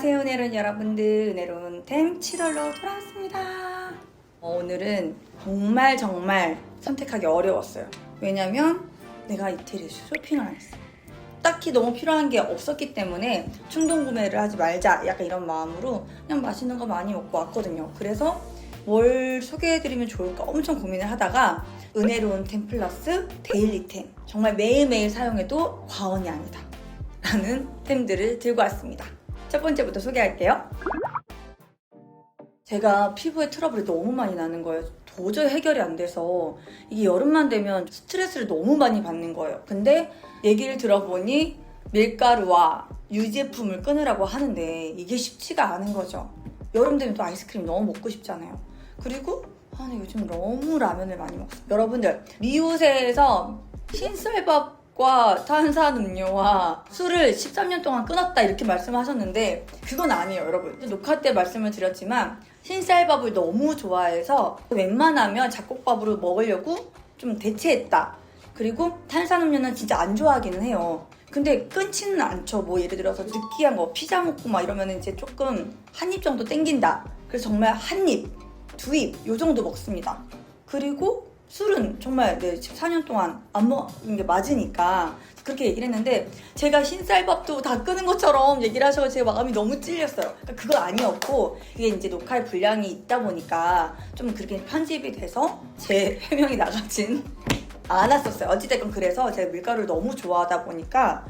안녕하세요, 은혜로운 여러분들. 은혜로운 템 7월로 돌아왔습니다. 오늘은 정말 선택하기 어려웠어요. 왜냐면 내가 이태리에서 쇼핑을 안 했어요. 딱히 너무 필요한 게 없었기 때문에 충동 구매를 하지 말자, 약간 이런 마음으로 그냥 맛있는 거 많이 먹고 왔거든요. 그래서 뭘 소개해드리면 좋을까 엄청 고민을 하다가 은혜로운 템 플러스 데일리템, 정말 매일매일 사용해도 과언이 아니다 라는 템들을 들고 왔습니다. 첫 번째부터 소개할게요. 제가 피부에 트러블이 너무 많이 나는 거예요. 도저히 해결이 안 돼서 이게 여름만 되면 스트레스를 너무 많이 받는 거예요. 근데 얘기를 들어보니 밀가루와 유제품을 끊으라고 하는데 이게 쉽지가 않은 거죠. 여름 되면 또 아이스크림 너무 먹고 싶잖아요. 그리고 요즘 너무 라면을 많이 먹어요. 여러분들, 미우새에서 흰쌀밥과 탄산음료와 술을 13년 동안 끊었다 이렇게 말씀하셨는데 그건 아니에요, 여러분. 녹화 때 말씀을 드렸지만 흰쌀밥을 너무 좋아해서 웬만하면 잡곡밥으로 먹으려고 좀 대체했다. 그리고 탄산음료는 진짜 안 좋아하기는 해요. 근데 끊지는 않죠. 뭐 예를 들어서 느끼한 거 피자 먹고 막 이러면 이제 조금 한 입 정도 땡긴다. 그래서 정말 한 입, 두 입 요 정도 먹습니다. 그리고 술은 정말 14년 동안 안 먹은 게 맞으니까 그렇게 얘기를 했는데 제가 흰쌀밥도 다 끄는 것처럼 얘기를 하셔서 제 마음이 너무 찔렸어요. 그러니까 그거 아니었고 이게 이제 녹화의 분량이 있다 보니까 좀 그렇게 편집이 돼서 제 해명이 나가진 않았었어요. 어찌됐건 그래서 제가 밀가루를 너무 좋아하다 보니까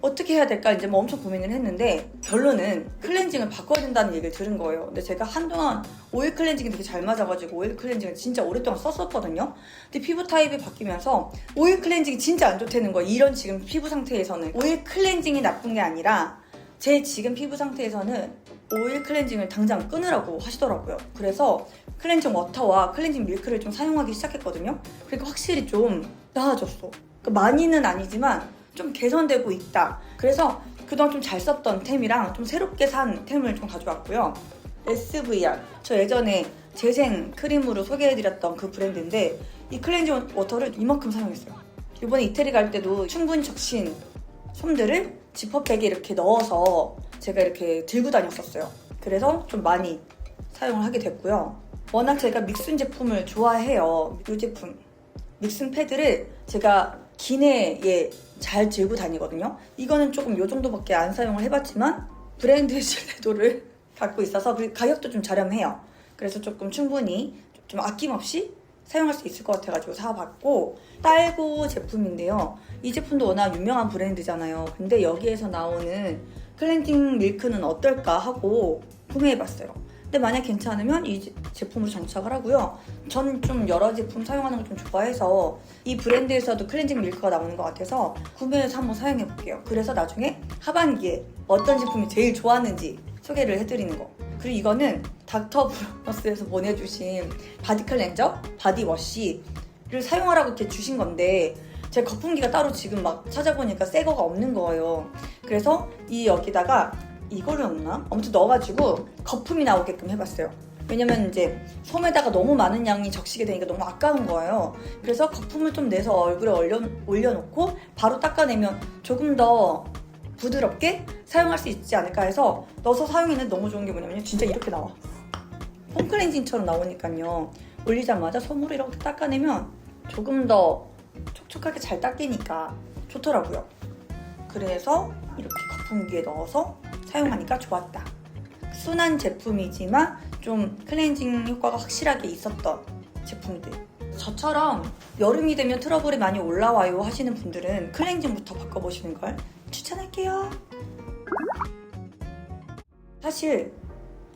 어떻게 해야 될까 이제 뭐 엄청 고민을 했는데 결론은 클렌징을 바꿔야 된다는 얘기를 들은 거예요. 근데 제가 한동안 오일 클렌징이 되게 잘 맞아가지고 오일 클렌징을 진짜 오랫동안 썼었거든요. 근데 피부 타입이 바뀌면서 오일 클렌징이 진짜 안 좋다는 거예요. 이런 지금 피부 상태에서는 오일 클렌징이 나쁜 게 아니라 제 지금 피부 상태에서는 오일 클렌징을 당장 끊으라고 하시더라고요. 그래서 클렌징 워터와 클렌징 밀크를 좀 사용하기 시작했거든요. 그러니까 확실히 좀 나아졌어. 그러니까 많이는 아니지만 좀 개선되고 있다. 그래서 그동안 좀 잘 썼던 템이랑 좀 새롭게 산 템을 좀 가져왔고요. SVR, 저 예전에 재생 크림으로 소개해드렸던 그 브랜드인데 이 클렌징 워터를 이만큼 사용했어요. 이번에 이태리 갈 때도 충분히 적신 솜들을 지퍼백에 이렇게 넣어서 제가 이렇게 들고 다녔었어요. 그래서 좀 많이 사용을 하게 됐고요. 워낙 제가 믹슨 제품을 좋아해요. 이 제품 믹슨 패드를 제가 기내에 잘 들고 다니거든요. 이거는 조금 요 정도밖에 안 사용을 해봤지만 브랜드 신뢰도를 갖고 있어서 그리고 가격도 좀 저렴해요. 그래서 조금 충분히 좀 아낌없이 사용할 수 있을 것 같아가지고 사봤고, 딸고 제품인데요. 이 제품도 워낙 유명한 브랜드잖아요. 근데 여기에서 나오는 클렌징 밀크는 어떨까 하고 구매해봤어요. 근데 만약 괜찮으면 이 제품으로 장착을 하고요. 전 좀 여러 제품 사용하는 걸 좀 좋아해서 이 브랜드에서도 클렌징 밀크가 나오는 것 같아서 구매해서 한번 사용해볼게요. 그래서 나중에 하반기에 어떤 제품이 제일 좋았는지 소개를 해드리는 거. 그리고 이거는 닥터 브러스에서 보내주신 바디 클렌저, 바디워시를 사용하라고 이렇게 주신 건데 제 거품기가 따로 지금 막 찾아보니까 새 거가 없는 거예요. 그래서 이 여기다가 이거를 넣나? 아무튼 넣어가지고 거품이 나오게끔 해봤어요. 왜냐면 이제 솜에다가 너무 많은 양이 적시게 되니까 너무 아까운 거예요. 그래서 거품을 좀 내서 얼굴에 올려놓고 바로 닦아내면 조금 더 부드럽게 사용할 수 있지 않을까 해서 넣어서 사용했는데 너무 좋은 게 뭐냐면 진짜 이렇게 나와. 폼 클렌징처럼 나오니까요. 올리자마자 솜으로 이렇게 닦아내면 조금 더 촉촉하게 잘 닦이니까 좋더라고요. 그래서 이렇게 거품기에 넣어서 사용하니까 좋았다. 순한 제품이지만 좀 클렌징 효과가 확실하게 있었던 제품들. 저처럼 여름이 되면 트러블이 많이 올라와요 하시는 분들은 클렌징부터 바꿔보시는 걸 추천할게요. 사실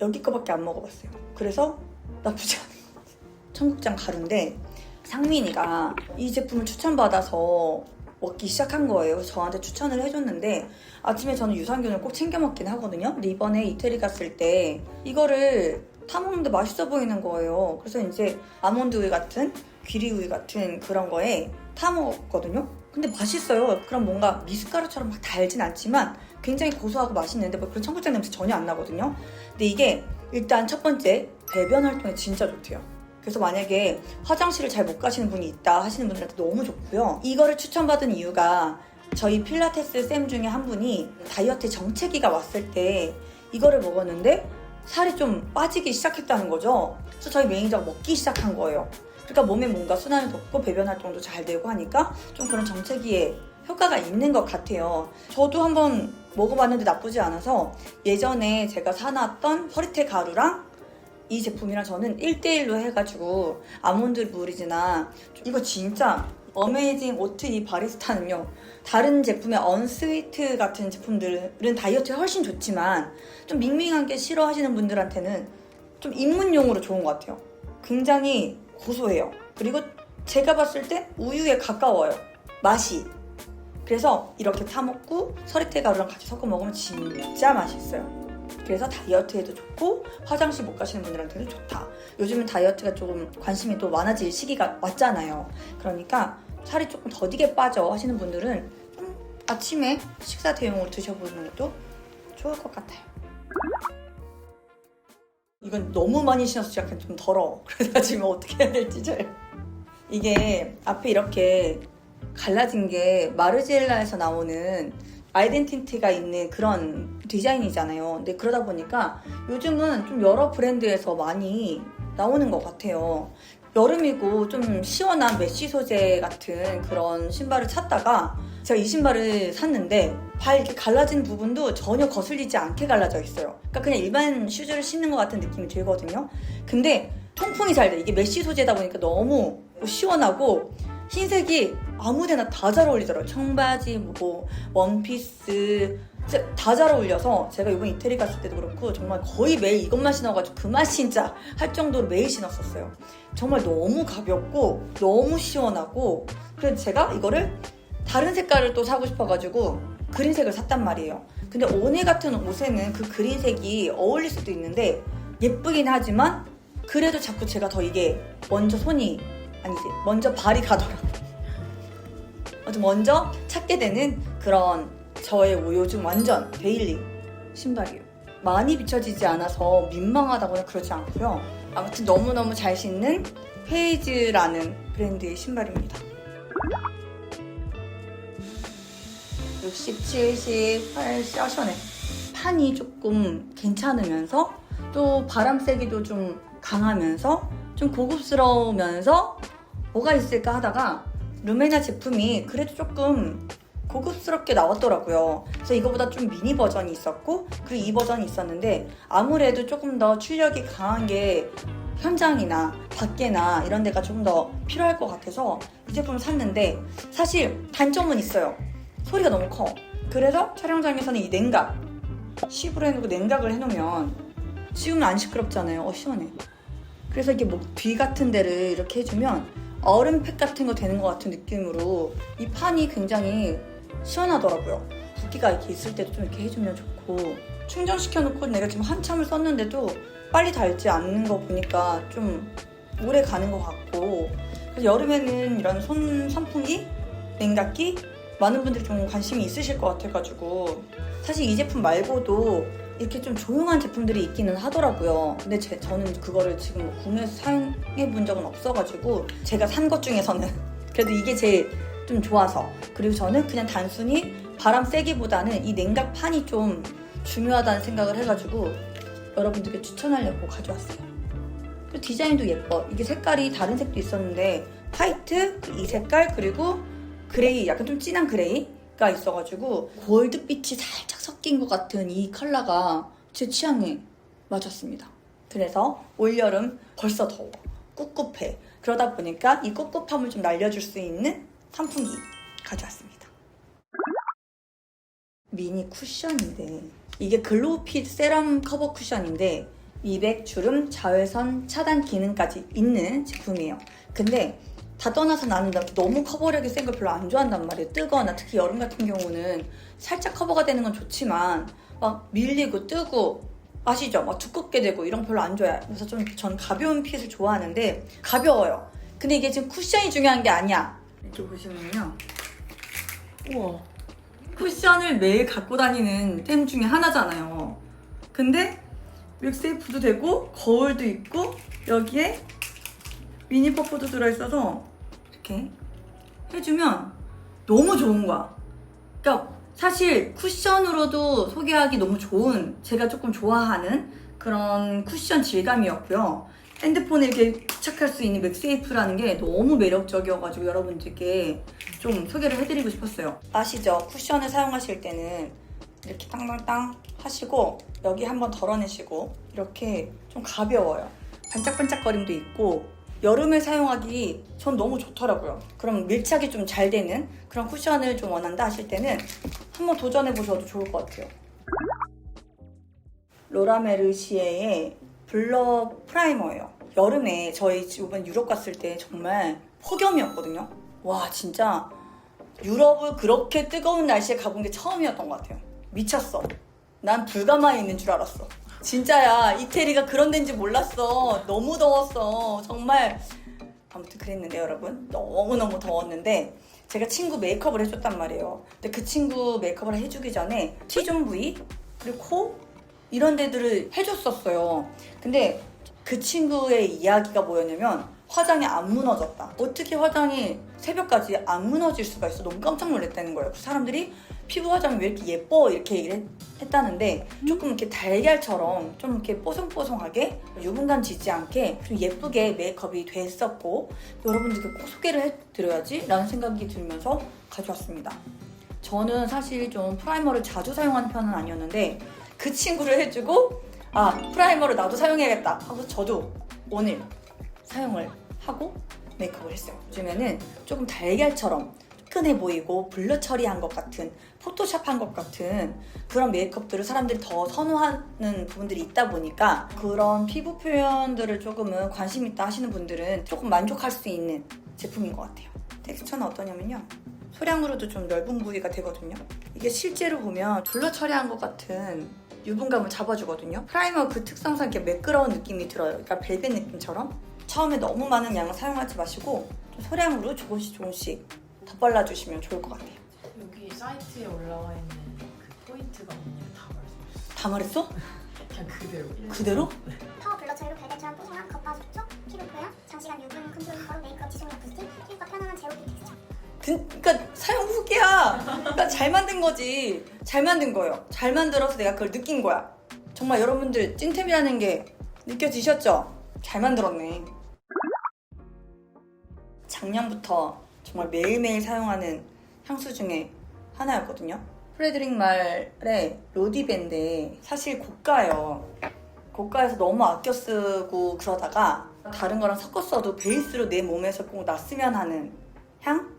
여기 거밖에 안 먹어봤어요. 그래서 나쁘지 않은 것 같아요. 청국장 가루인데 상민이가 이 제품을 추천받아서 먹기 시작한 거예요. 저한테 추천을 해줬는데 아침에 저는 유산균을 꼭 챙겨 먹긴 하거든요. 근데 이번에 이태리 갔을 때 이거를 타먹는데 맛있어 보이는 거예요. 그래서 이제 아몬드 우유 같은 귀리 우유 같은 그런 거에 타먹었거든요. 근데 맛있어요. 그럼 뭔가 미숫가루처럼 막 달진 않지만 굉장히 고소하고 맛있는데 뭐 그런 청국장 냄새 전혀 안 나거든요. 근데 이게 일단 첫 번째 배변 활동에 진짜 좋대요. 그래서 만약에 화장실을 잘 못 가시는 분이 있다 하시는 분들한테 너무 좋고요. 이거를 추천받은 이유가 저희 필라테스 쌤 중에 한 분이 다이어트 정체기가 왔을 때 이거를 먹었는데 살이 좀 빠지기 시작했다는 거죠. 그래서 저희 매니저가 먹기 시작한 거예요. 그러니까 몸에 뭔가 순환이 돋고 배변 활동도 잘 되고 하니까 좀 그런 정체기에 효과가 있는 것 같아요. 저도 한번 먹어봤는데 나쁘지 않아서 예전에 제가 사놨던 허리테 가루랑 이 제품이랑 저는 1대1로 해가지고 아몬드 무리지나 이거 진짜 어메이징 오트 이 바리스타는요, 다른 제품의 언스위트 같은 제품들은 다이어트에 훨씬 좋지만 좀 밍밍한 게 싫어하시는 분들한테는 좀 입문용으로 좋은 것 같아요. 굉장히 고소해요. 그리고 제가 봤을 때 우유에 가까워요, 맛이. 그래서 이렇게 타먹고 서리태 가루랑 같이 섞어 먹으면 진짜 맛있어요. 그래서 다이어트에도 좋고 화장실 못 가시는 분들한테도 좋다. 요즘은 다이어트가 조금 관심이 또 많아질 시기가 왔잖아요. 그러니까 살이 조금 더디게 빠져 하시는 분들은 좀 아침에 식사 대용으로 드셔보는 것도 좋을 것 같아요. 이건 너무 많이 신어서 약간 좀 더러워. 그래서 지금 어떻게 해야 될지 잘. 이게 앞에 이렇게 갈라진 게 마르지엘라에서 나오는 아이덴티티가 있는 그런 디자인이잖아요. 근데 그러다 보니까 요즘은 좀 여러 브랜드에서 많이 나오는 것 같아요. 여름이고 좀 시원한 메쉬 소재 같은 그런 신발을 찾다가 제가 이 신발을 샀는데 발 이렇게 갈라진 부분도 전혀 거슬리지 않게 갈라져 있어요. 그러니까 그냥 일반 슈즈를 신는 것 같은 느낌이 들거든요. 근데 통풍이 잘 돼. 이게 메쉬 소재다 보니까 너무 시원하고 흰색이 아무데나 다 잘 어울리더라고요. 청바지, 뭐 원피스 다 잘 어울려서 제가 이번 이태리 갔을 때도 그렇고 정말 거의 매일 이것만 신어가지고 그만 신자 할 정도로 매일 신었었어요. 정말 너무 가볍고 너무 시원하고, 그래서 제가 이거를 다른 색깔을 또 사고 싶어가지고 그린색을 샀단 말이에요. 근데 오늘 같은 옷에는 그 그린색이 어울릴 수도 있는데 예쁘긴 하지만 그래도 자꾸 제가 더 이게 먼저 먼저 발이 가더라고요. 먼저 찾게 되는 그런 저의 요즘 완전 데일리 신발이에요. 많이 비춰지지 않아서 민망하다거나 그러지 않고요. 아무튼 너무너무 잘 신는 페이즈라는 브랜드의 신발입니다. 60, 70, 80, 시원해. 판이 조금 괜찮으면서 또 바람 세기도 좀 강하면서 좀 고급스러우면서 뭐가 있을까 하다가 루메나 제품이 그래도 조금 고급스럽게 나왔더라고요. 그래서 이거보다 좀 미니 버전이 있었고 그리고 이 버전이 있었는데 아무래도 조금 더 출력이 강한 게 현장이나 밖에나 이런 데가 조금 더 필요할 것 같아서 이 제품을 샀는데 사실 단점은 있어요. 소리가 너무 커. 그래서 촬영장에서는 이 냉각, C으로 해놓고 냉각을 해놓으면 지금은 안 시끄럽잖아요. 시원해. 그래서 이게 목 뒤 같은 데를 이렇게 해주면 얼음팩 같은 거 되는 것 같은 느낌으로 이 판이 굉장히 시원하더라고요. 붓기가 이렇게 있을 때도 좀 이렇게 해주면 좋고, 충전시켜놓고 내가 지금 한참을 썼는데도 빨리 닳지 않는 거 보니까 좀 오래 가는 것 같고, 그래서 여름에는 이런 선풍기, 냉각기 많은 분들이 좀 관심이 있으실 것 같아가지고 사실 이 제품 말고도 이렇게 좀 조용한 제품들이 있기는 하더라고요. 근데 저는 그거를 지금 구매해서 사용해 본 적은 없어가지고 제가 산 것 중에서는 그래도 이게 제일 좀 좋아서, 그리고 저는 그냥 단순히 바람 세기보다는 이 냉각판이 좀 중요하다는 생각을 해가지고 여러분들께 추천하려고 가져왔어요. 그리고 디자인도 예뻐. 이게 색깔이 다른 색도 있었는데 화이트, 이 색깔, 그리고 그레이, 약간 좀 진한 그레이가 있어가지고 골드빛이 살짝 섞인 것 같은 이 컬러가 제 취향에 맞았습니다. 그래서 올여름 벌써 더워, 꿉꿉해. 그러다 보니까 이 꿉꿉함을 좀 날려줄 수 있는 선풍기 가져왔습니다. 미니 쿠션인데 이게 글로우핏 세럼 커버 쿠션인데 미백, 주름, 자외선 차단 기능까지 있는 제품이에요. 근데 다 떠나서 나는 너무 커버력이 센 걸 별로 안 좋아한단 말이에요. 뜨거나 특히 여름 같은 경우는 살짝 커버가 되는 건 좋지만 막 밀리고 뜨고 아시죠? 막 두껍게 되고 이런 거 별로 안 좋아해요. 그래서 좀 전 가벼운 핏을 좋아하는데 가벼워요. 근데 이게 지금 쿠션이 중요한 게 아니야. 이렇게 보시면요, 우와, 쿠션을 매일 갖고 다니는 템 중에 하나잖아요. 근데 맥세이프도 되고 거울도 있고 여기에 미니 퍼프도 들어있어서 이렇게 해주면 너무 좋은 거야. 그러니까 사실 쿠션으로도 소개하기 너무 좋은, 제가 조금 좋아하는 그런 쿠션 질감이었고요. 핸드폰에 이렇게 부착할 수 있는 맥세이프라는 게 너무 매력적이어가지고 여러분들께 좀 소개를 해드리고 싶었어요. 아시죠? 쿠션을 사용하실 때는 이렇게 땅땅땅 하시고 여기 한번 덜어내시고 이렇게 좀 가벼워요. 반짝반짝거림도 있고 여름에 사용하기 전 너무 좋더라고요. 그럼 밀착이 좀 잘 되는 그런 쿠션을 좀 원한다 하실 때는 한번 도전해보셔도 좋을 것 같아요. 로라 메르시에의 블러 프라이머예요. 여름에 저희 이번 유럽 갔을 때 정말 폭염이었거든요. 와 진짜 유럽을 그렇게 뜨거운 날씨에 가본 게 처음이었던 것 같아요. 미쳤어. 난 불가마에 있는 줄 알았어. 진짜야. 이태리가 그런 데인지 몰랐어. 너무 더웠어. 정말. 아무튼 그랬는데 여러분. 너무너무 더웠는데 제가 친구 메이크업을 해줬단 말이에요. 근데 그 친구 메이크업을 해주기 전에 T존 부위 그리고 코 이런 데들을 해줬었어요. 근데 그 친구의 이야기가 뭐였냐면 화장이 안 무너졌다. 어떻게 화장이 새벽까지 안 무너질 수가 있어. 너무 깜짝 놀랐다는 거예요. 그 사람들이 피부 화장이 왜 이렇게 예뻐 이렇게 얘기를 했다는데 조금 이렇게 달걀처럼 좀 이렇게 뽀송뽀송하게 유분감 지지 않게 좀 예쁘게 메이크업이 됐었고 여러분들께 꼭 소개를 해드려야지 라는 생각이 들면서 가져왔습니다. 저는 사실 좀 프라이머를 자주 사용하는 편은 아니었는데 그 친구를 해주고 아 프라이머를 나도 사용해야겠다 하고 저도 오늘 사용을 하고 메이크업을 했어요. 요즘에는 조금 달걀처럼 끈해 보이고 블러 처리한 것 같은 포토샵한 것 같은 그런 메이크업들을 사람들이 더 선호하는 부분들이 있다 보니까 그런 피부 표현들을 조금은 관심 있다 하시는 분들은 조금 만족할 수 있는 제품인 것 같아요. 텍스처는 어떠냐면요. 소량으로도 좀 넓은 부위가 되거든요. 이게 실제로 보면 블러 처리한 것 같은 유분감을 잡아주거든요. 프라이머 그 특성상 이렇게 매끄러운 느낌이 들어요. 그러니까 벨벳 느낌처럼. 처음에 너무 많은 양을 사용하지 마시고 좀 소량으로 조금씩 더 발라주시면 좋을 것 같아요. 여기 사이트에 올라와 있는 그 포인트가 뭔지 다 말씀해주세요. 다 말했어? 그냥 그대로. 그대로? 파워 블러 처리로 벨벳처럼 뽀송한 겉바 속촉, 피부 표현, 장시간 유분 컨트롤 효과로 메이크업 지속력 부스팅, 피부가 편안한 제로빛 텍스처. 그러니까 사용 후기야. 그러니까 잘 만든 거지. 잘 만든 거예요. 잘 만들어서 내가 그걸 느낀 거야. 정말 여러분들 찐템이라는 게 느껴지셨죠? 잘 만들었네. 작년부터 정말 매일매일 사용하는 향수 중에 하나였거든요. 프레드릭 말의 로디밴데 사실 고가예요. 고가에서 너무 아껴 쓰고 그러다가 다른 거랑 섞어 써도 베이스로 내 몸에서 꼭 났으면 하는 향?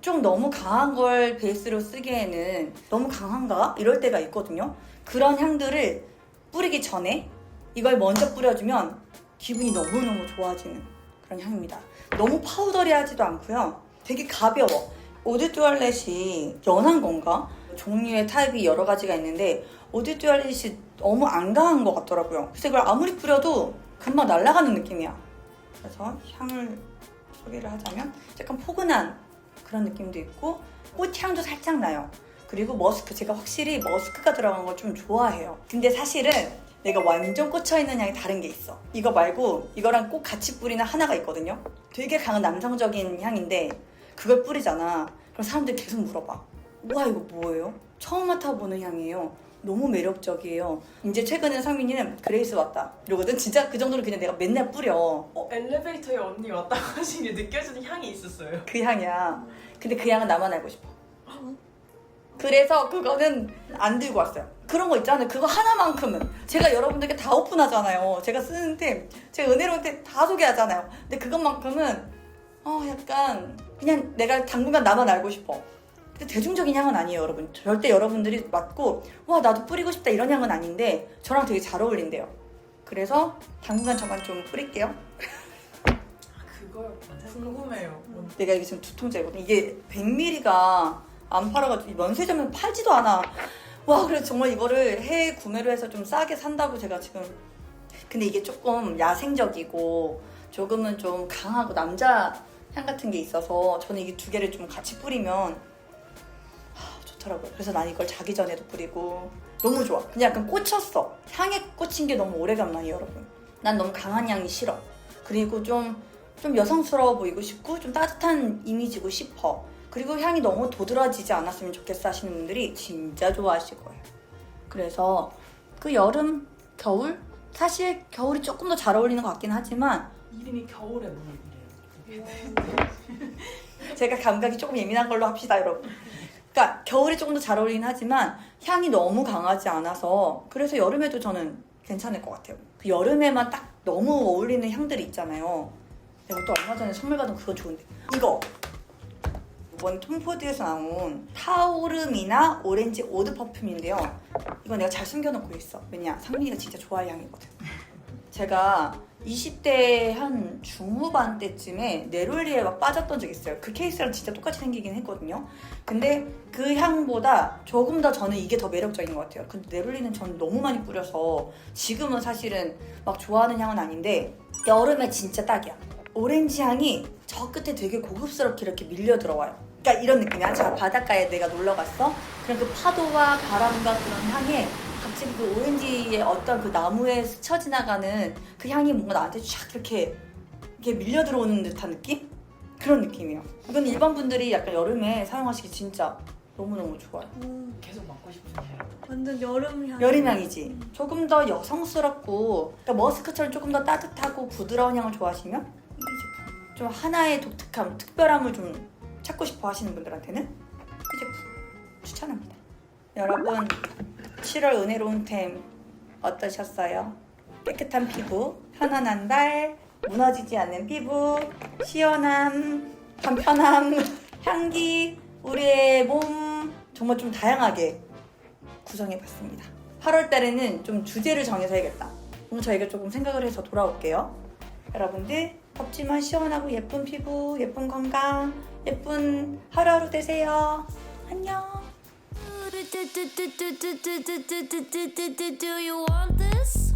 좀 너무 강한 걸 베이스로 쓰기에는 너무 강한가? 이럴 때가 있거든요. 그런 향들을 뿌리기 전에 이걸 먼저 뿌려주면 기분이 너무너무 좋아지는 그런 향입니다. 너무 파우더리하지도 않고요. 되게 가벼워. 오드 뚜알렛이 연한 건가? 종류의 타입이 여러 가지가 있는데 오드 뚜알렛이 너무 안 강한 것 같더라고요. 그래서 이걸 아무리 뿌려도 금방 날아가는 느낌이야. 그래서 향을 소개를 하자면 약간 포근한 그런 느낌도 있고 꽃향도 살짝 나요. 그리고 머스크, 제가 확실히 머스크가 들어간 걸 좀 좋아해요. 근데 사실은 내가 완전 꽂혀있는 향이 다른 게 있어. 이거 말고 이거랑 꼭 같이 뿌리는 하나가 있거든요. 되게 강한 남성적인 향인데 그걸 뿌리잖아. 그럼 사람들이 계속 물어봐. 와 이거 뭐예요? 처음 맡아보는 향이에요. 너무 매력적이에요. 이제 최근에 상민이는 그레이스 왔다 이러거든. 진짜 그 정도로 그냥 내가 맨날 뿌려. 엘리베이터에 언니 왔다고 하신 게 느껴지는 향이 있었어요. 그 향이야. 근데 그 향은 나만 알고 싶어. 그래서 그거는 안 들고 왔어요. 그런 거 있잖아요. 그거 하나만큼은 제가 여러분들께 다 오픈하잖아요. 제가 쓰는 템, 제가 은혜로운 템 다 소개하잖아요. 근데 그것만큼은 약간 그냥 내가 당분간 나만 알고 싶어. 근데 대중적인 향은 아니에요, 여러분. 절대 여러분들이 맡고 와 나도 뿌리고 싶다 이런 향은 아닌데 저랑 되게 잘 어울린대요. 그래서 당분간 저만 좀 뿌릴게요. 그거였구나. 궁금해요. 내가 이게 지금 2통째거든. 이게 100ml가 안 팔아가지고 면세점은 팔지도 않아. 와 그래서 정말 이거를 해외 구매로 해서 좀 싸게 산다고 제가 지금. 근데 이게 조금 야생적이고 조금은 좀 강하고 남자 향 같은 게 있어서 저는 이게 2개를 좀 같이 뿌리면 좋더라고요. 그래서 난 이걸 자기 전에도 뿌리고 너무 좋아. 그냥 약간 꽂혔어. 향에 꽂힌 게 너무 오래간만이에요, 여러분. 난 너무 강한 향이 싫어. 그리고 좀 여성스러워 보이고 싶고 좀 따뜻한 이미지고 싶어. 그리고 향이 너무 도드라지지 않았으면 좋겠어 하시는 분들이 진짜 좋아하실 거예요. 그래서 그 여름, 겨울? 사실 겨울이 조금 더 잘 어울리는 것 같긴 하지만 이름이 겨울의 물이래요. 제가 감각이 조금 예민한 걸로 합시다, 여러분. 그러니까 겨울에 조금 더 잘 어울리긴 하지만 향이 너무 강하지 않아서 그래서 여름에도 저는 괜찮을 것 같아요. 그 여름에만 딱 너무 어울리는 향들이 있잖아요. 내가 또 얼마 전에 선물 받은 그거 좋은데 이거! 이번 톰포드에서 나온 타오르미나 오렌지 오드 퍼퓸인데요. 이거 내가 잘 숨겨놓고 있어. 왜냐? 상민이가 진짜 좋아할 향이거든. 제가 20대 한 중후반 때쯤에 네롤리에 막 빠졌던 적이 있어요. 그 케이스랑 진짜 똑같이 생기긴 했거든요. 근데 그 향보다 조금 더 저는 이게 더 매력적인 것 같아요. 근데 네롤리는 저는 너무 많이 뿌려서 지금은 사실은 막 좋아하는 향은 아닌데 여름에 진짜 딱이야. 오렌지 향이 저 끝에 되게 고급스럽게 이렇게 밀려 들어와요. 그러니까 이런 느낌이야. 제가 바닷가에 내가 놀러 갔어. 그럼 그 파도와 바람과 그런 향에 갑자기 그 오렌지의 어떤 그 나무에 스쳐 지나가는 그 향이 뭔가 나한테 쫙 이렇게 밀려 들어오는 듯한 느낌? 그런 느낌이에요. 이건 일반 분들이 약간 여름에 사용하시기 진짜 너무너무 좋아요. 계속 맡고 싶은 향. 완전 여름 향. 여름향이지. 조금 더 여성스럽고 그러니까 머스크처럼 조금 더 따뜻하고 부드러운 향을 좋아하시면 이 제품. 좀 하나의 독특함, 특별함을 좀 찾고 싶어 하시는 분들한테는 이 제품 추천합니다. 여러분 7월 은혜로운 템 어떠셨어요? 깨끗한 피부, 편안한 발, 무너지지 않는 피부, 시원함, 편함, 향기, 우리의 몸 정말 좀 다양하게 구성해봤습니다. 8월 달에는 좀 주제를 정해서 해야겠다. 오늘 저희가 조금 생각을 해서 돌아올게요. 여러분들 덥지만 시원하고 예쁜 피부, 예쁜 건강, 예쁜 하루하루 되세요. 안녕. Do you want this?